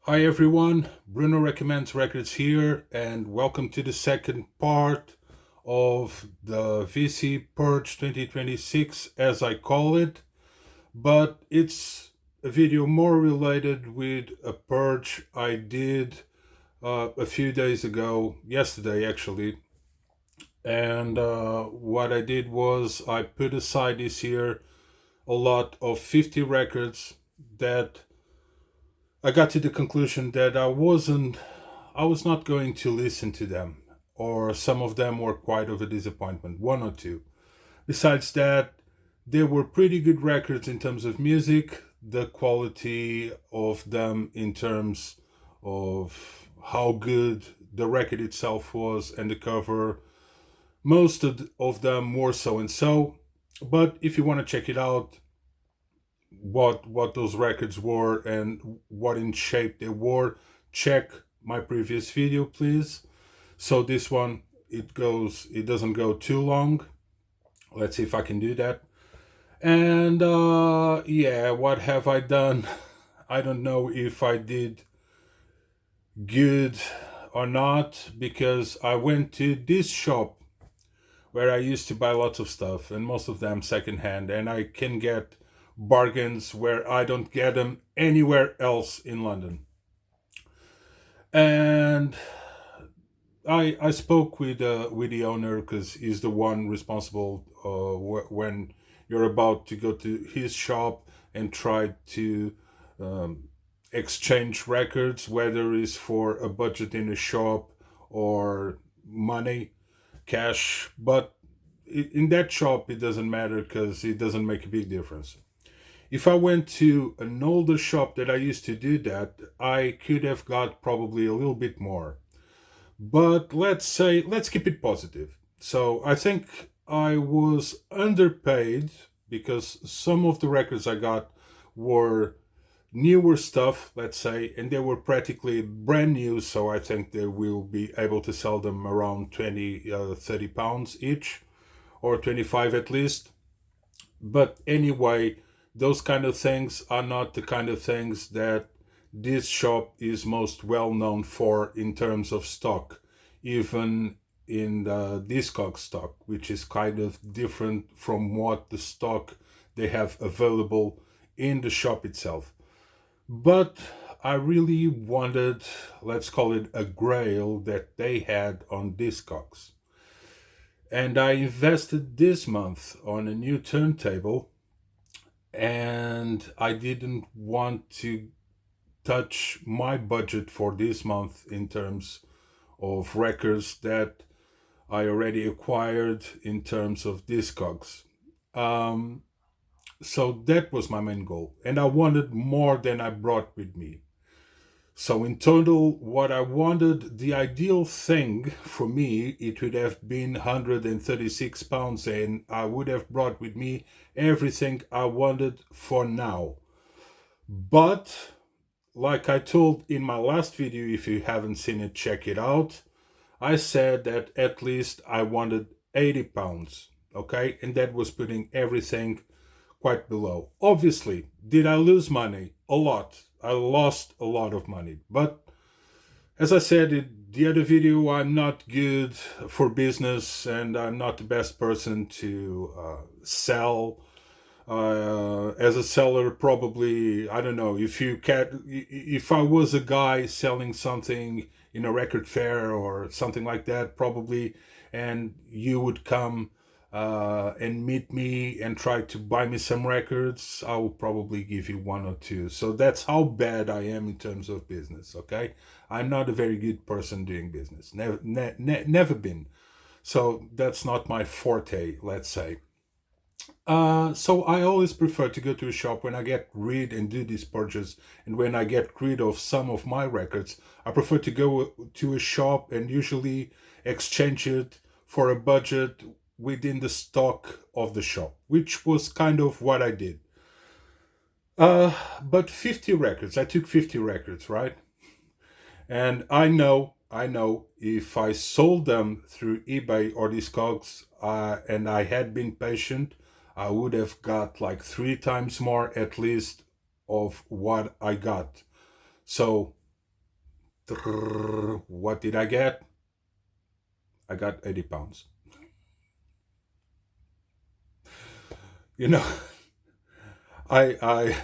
Hi everyone, Bruno Recommends Records here, and welcome to the second part of the VC Purge 2026, as I call it. But it's a video more related with a purge I did a few days ago, yesterday actually. And what I did was I put aside this year a lot of 50 records that I got to the conclusion that I was not going to listen to them, or some of them were quite of a disappointment, one or two. Besides that, they were pretty good records in terms of music, the quality of them in terms of how good the record itself was and the cover, most of them more so and so. But if you want to check it out, what those records were and what in shape they were, check my previous video please. So this one, it doesn't go too long. Let's see if I can do that. And yeah, what have I done? I don't know if I did good or not, because I went to this shop where I used to buy lots of stuff, and most of them secondhand, and I can get bargains where I don't get them anywhere else in London. And I spoke with the owner, because he's the one responsible when you're about to go to his shop and try to um, exchange records, whether it's for a budget in a shop or money, cash. But in that shop, it doesn't matter because it doesn't make a big difference. If I went to an older shop that I used to do that, I could have got probably a little bit more. But let's keep it positive. So I think I was underpaid, because some of the records I got were newer stuff, let's say, and they were practically brand new. So I think they will be able to sell them around 20, £30 each, or 25 at least. But anyway, those kind of things are not the kind of things that this shop is most well known for in terms of stock, even in the Discog stock, which is kind of different from what the stock they have available in the shop itself. But I really wanted, let's call it a grail that they had on Discogs. And I invested this month on a new turntable, and I didn't want to touch my budget for this month in terms of records that I already acquired in terms of Discogs. Um, so that was my main goal, and I wanted more than I brought with me. So in total, what I wanted, the ideal thing for me, it would have been £136, and I would have brought with me everything I wanted for now. But like I told in my last video, if you haven't seen it, check it out. I said that at least I wanted £80, okay? And that was putting everything quite below. Obviously, did I lose money? A lot. I lost a lot of money. But as I said in the other video, I'm not good for business, and I'm not the best person to sell. As a seller, probably, I don't know, if I was a guy selling something in a record fair or something like that, probably, and you would come and meet me and try to buy me some records, I will probably give you one or two. So that's how bad I am in terms of business. Okay, I'm not a very good person doing business. Never been. So that's not my forte, let's say. So I always prefer to go to a shop when I get rid and do these purchases, and when I get rid of some of my records, I prefer to go to a shop and usually exchange it for a budget within the stock of the shop, which was kind of what I did. But 50 records, I took 50 records, right? And I know if I sold them through eBay or Discogs, and I had been patient, I would have got like three times more at least of what I got. So What did I get? I got 80 pounds. You know, I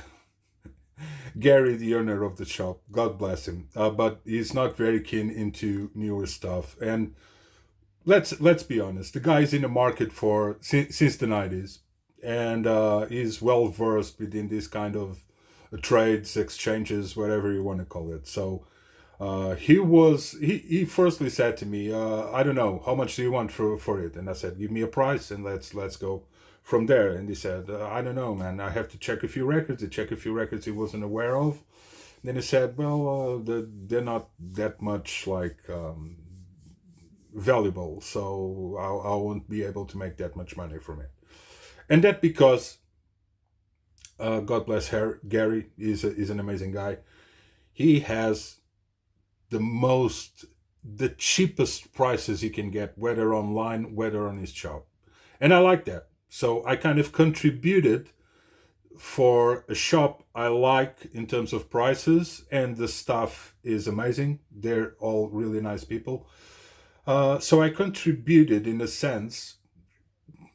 Gary, the owner of the shop, God bless him, but he's not very keen into newer stuff. And let's be honest, the guy's in the market for since the 90s, and he's well versed within this kind of trades, exchanges, whatever you want to call it. So he firstly said to me, I don't know, how much do you want for it? And I said, give me a price and let's go from there. And he said, I don't know, man, I have to check a few records. He checked a few records he wasn't aware of. Then he said, well, they're not that much like valuable, so I won't be able to make that much money from it. And that because, God bless her, Gary is an amazing guy. He has the cheapest prices you can get, whether online, whether on his shop. And I like that. So I kind of contributed for a shop I like in terms of prices, and the staff is amazing. They're all really nice people. So I contributed in a sense,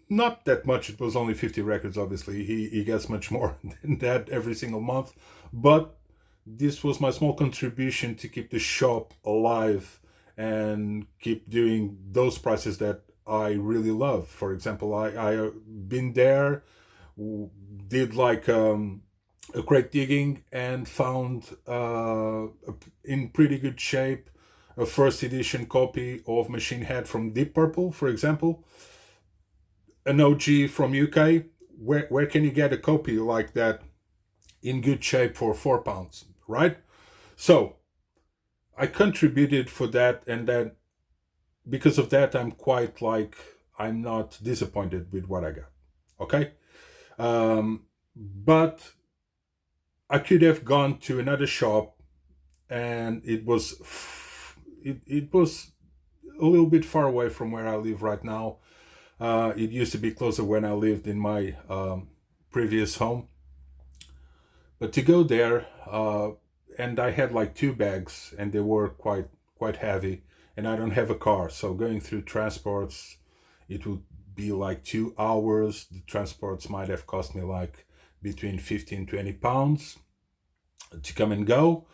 not that much. It was only 50 records, obviously. He gets much more than that every single month. But this was my small contribution to keep the shop alive and keep doing those prices that I really love. For example, I been there, did like a crate digging and found in pretty good shape a first edition copy of Machine Head from Deep Purple, for example, an OG from UK. Where can you get a copy like that in good shape for £4, right? So I contributed for that, and then because of that, I'm not disappointed with what I got. Okay, but I could have gone to another shop, and it was a little bit far away from where I live right now. It used to be closer when I lived in my previous home. But to go there, and I had like two bags, and they were quite heavy, and I don't have a car, so going through transports, it would be like 2 hours. The transports might have cost me like between 15-20 pounds to come and go.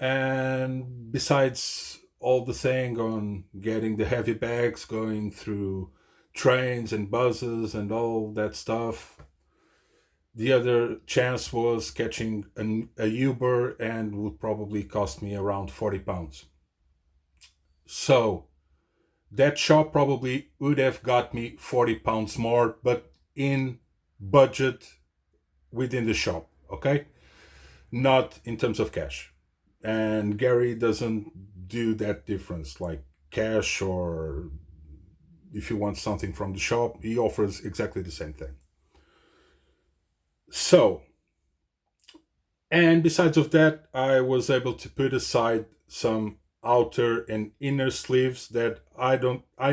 And besides all the thing on getting the heavy bags, going through trains and buses and all that stuff, the other chance was catching a Uber, and would probably cost me around £40. So that shop probably would have got me £40 more, but in budget within the shop, okay? Not in terms of cash. And Gary doesn't do that difference, like cash, or if you want something from the shop, he offers exactly the same thing. So, and besides of that, I was able to put aside some outer and inner sleeves that I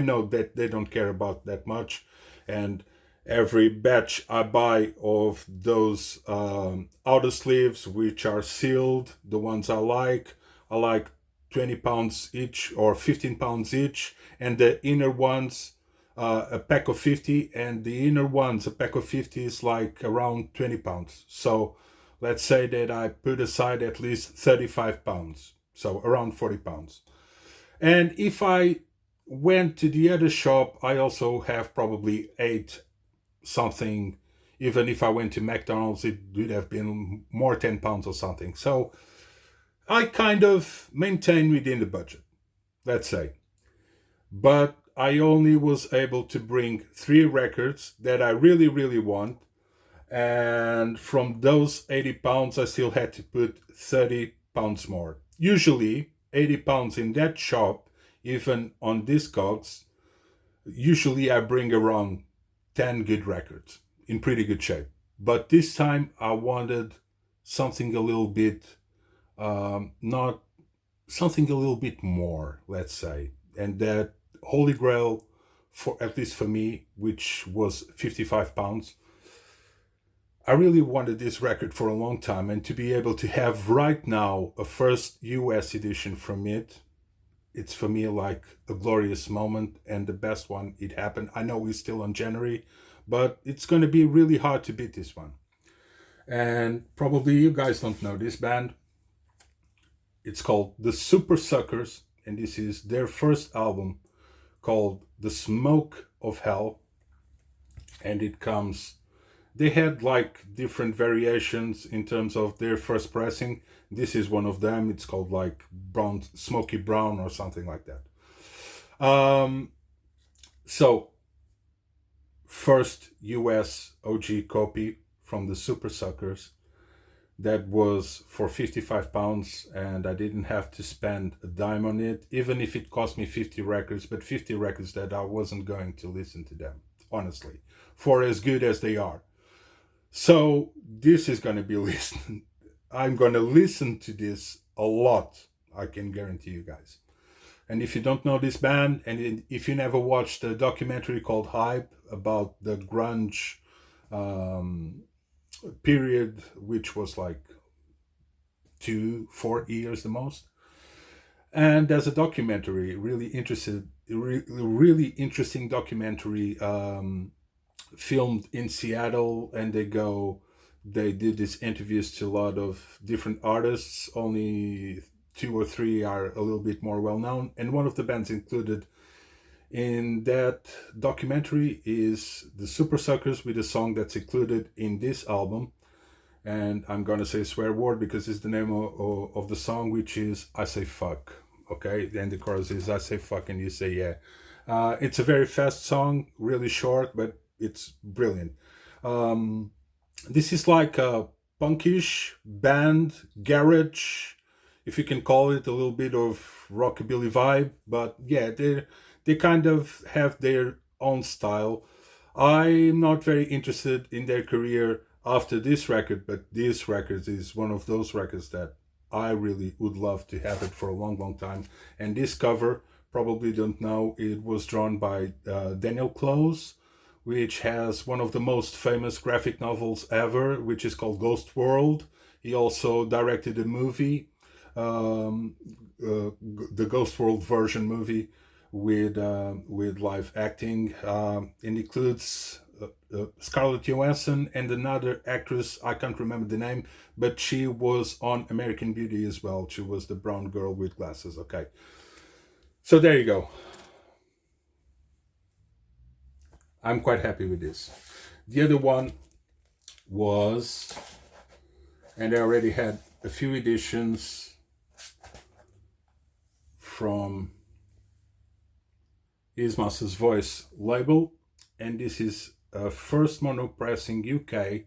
know that they don't care about that much. And every batch I buy of those outer sleeves, which are sealed, the ones I like 20 pounds each or 15 pounds each, and the inner ones, a pack of 50, and the inner ones, a pack of 50 is like around 20 pounds. So let's say that I put aside at least 35 pounds, so around 40 pounds. And if I went to the other shop, I also have probably 8 something. Even if I went to McDonald's, it would have been more 10 pounds or something. So I kind of maintain within the budget, let's say. But I only was able to bring 3 records that I really, really want. And from those 80 pounds, I still had to put 30 pounds more. Usually, 80 pounds in that shop, even on Discogs, usually I bring around 10 good records in pretty good shape. But this time I wanted something a little bit, not something a little bit more, let's say. And that Holy Grail, for at least for me, which was 55 pounds, I really wanted this record for a long time, and to be able to have right now a first US edition from it, it's for me like a glorious moment and the best one. It happened. I know we're still on January, but it's going to be really hard to beat this one. And probably you guys don't know this band. It's called The Super Suckers, and this is their first album called The Smoke of Hell. And it comes, they had like different variations in terms of their first pressing. This is one of them. It's called like brown, smoky brown or something like that. So first US OG copy from the Super Suckers, that was for £55, and I didn't have to spend a dime on it, even if it cost me 50 records, but 50 records that I wasn't going to listen to them, honestly, for as good as they are. So this is going to be listened. I'm going to listen to this a lot, I can guarantee you guys. And if you don't know this band, and if you never watched a documentary called Hype about the grunge period, which was like 2-4 years the most, and there's a documentary, really interesting documentary, filmed in Seattle, and they did these interviews to a lot of different artists. Only 2 or 3 are a little bit more well known, and one of the bands included in that documentary is the Super Suckers, with a song that's included in this album. And I'm gonna say a swear word because it's the name of the song, which is I Say Fuck. Okay, and the chorus is I say fuck and you say yeah. It's a very fast song, really short, but it's brilliant. This is like a punkish band, garage, if you can call it, a little bit of rockabilly vibe. But yeah, they kind of have their own style. I'm not very interested in their career after this record, but this record is one of those records that I really would love to have it for a long, long time. And this cover, probably don't know, it was drawn by Daniel Close, which has one of the most famous graphic novels ever, which is called Ghost World. He also directed a movie, the Ghost World version movie, with live acting. It includes Scarlett Johansson and another actress, I can't remember the name, but she was on American Beauty as well. She was the brown girl with glasses. Okay, so there you go. I'm quite happy with this. The other one was, and I already had a few editions from His Master's Voice label, and this is a first mono pressing UK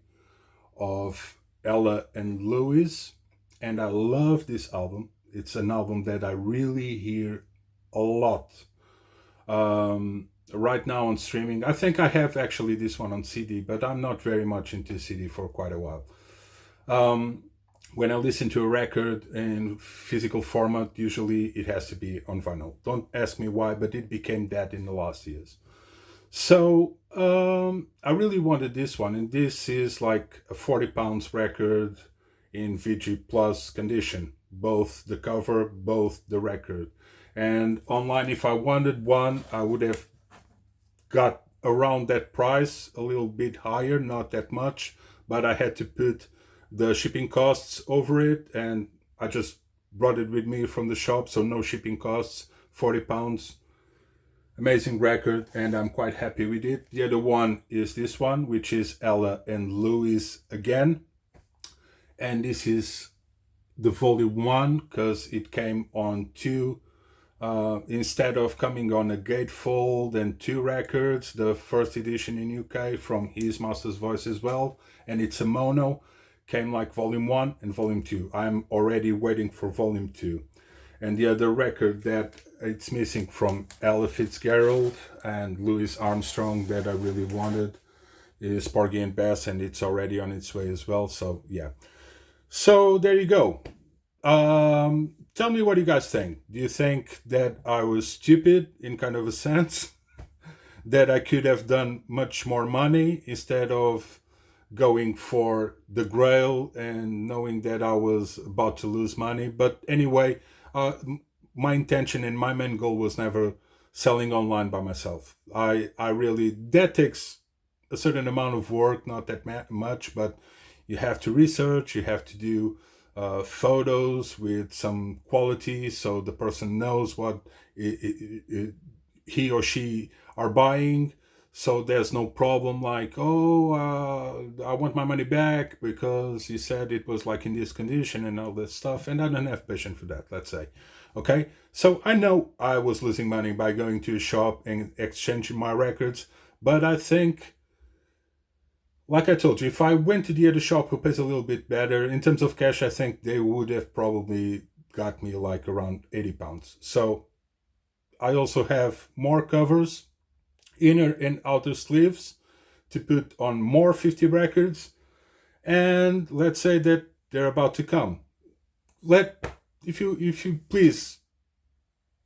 of Ella and Lewis, and I love this album. It's an album that I really hear a lot. Right now on streaming, I think I have actually this one on CD, but I'm not very much into CD for quite a while. When I listen to a record in physical format, usually it has to be on vinyl. Don't ask me why, but it became that in the last years. So I really wanted this one, and this is like a £40 record in VG Plus condition, both the cover, both the record. And online, if I wanted one, I would have got around that price, a little bit higher, not that much, but I had to put the shipping costs over it, and I just brought it with me from the shop, so no shipping costs, £40. Amazing record, and I'm quite happy with it. The other one is this one, which is Ella and Louis again, and this is the volume 1 because it came on 2. Instead of coming on a gatefold and 2 records, the first edition in UK from His Master's Voice as well, and it's a mono, came like volume 1 and volume 2. I'm already waiting for volume 2. And the other record that it's missing from Ella Fitzgerald and Louis Armstrong that I really wanted is Porgy and Bess, and it's already on its way as well. So yeah. So there you go. Tell me what you guys think. Do you think that I was stupid in kind of a sense? That I could have done much more money instead of going for the grail and knowing that I was about to lose money. But anyway, my intention and my main goal was never selling online by myself. I really, that takes a certain amount of work, not that much, but you have to research, you have to do photos with some quality so the person knows what he or she are buying, so there's no problem like, oh, I want my money back because you said it was like in this condition and all this stuff, and I don't have patience for that, let's say. Okay, so I know I was losing money by going to a shop and exchanging my records, but I think, like I told you, if I went to the other shop who pays a little bit better in terms of cash, I think they would have probably got me like around £80. So I also have more covers, inner and outer sleeves, to put on more 50 records. And let's say that they're about to come. If you please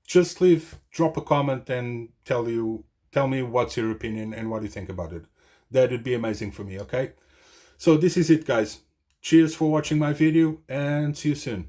just drop a comment and tell me what's your opinion and what you think about it. That would be amazing for me, okay? So this is it, guys. Cheers for watching my video, and see you soon.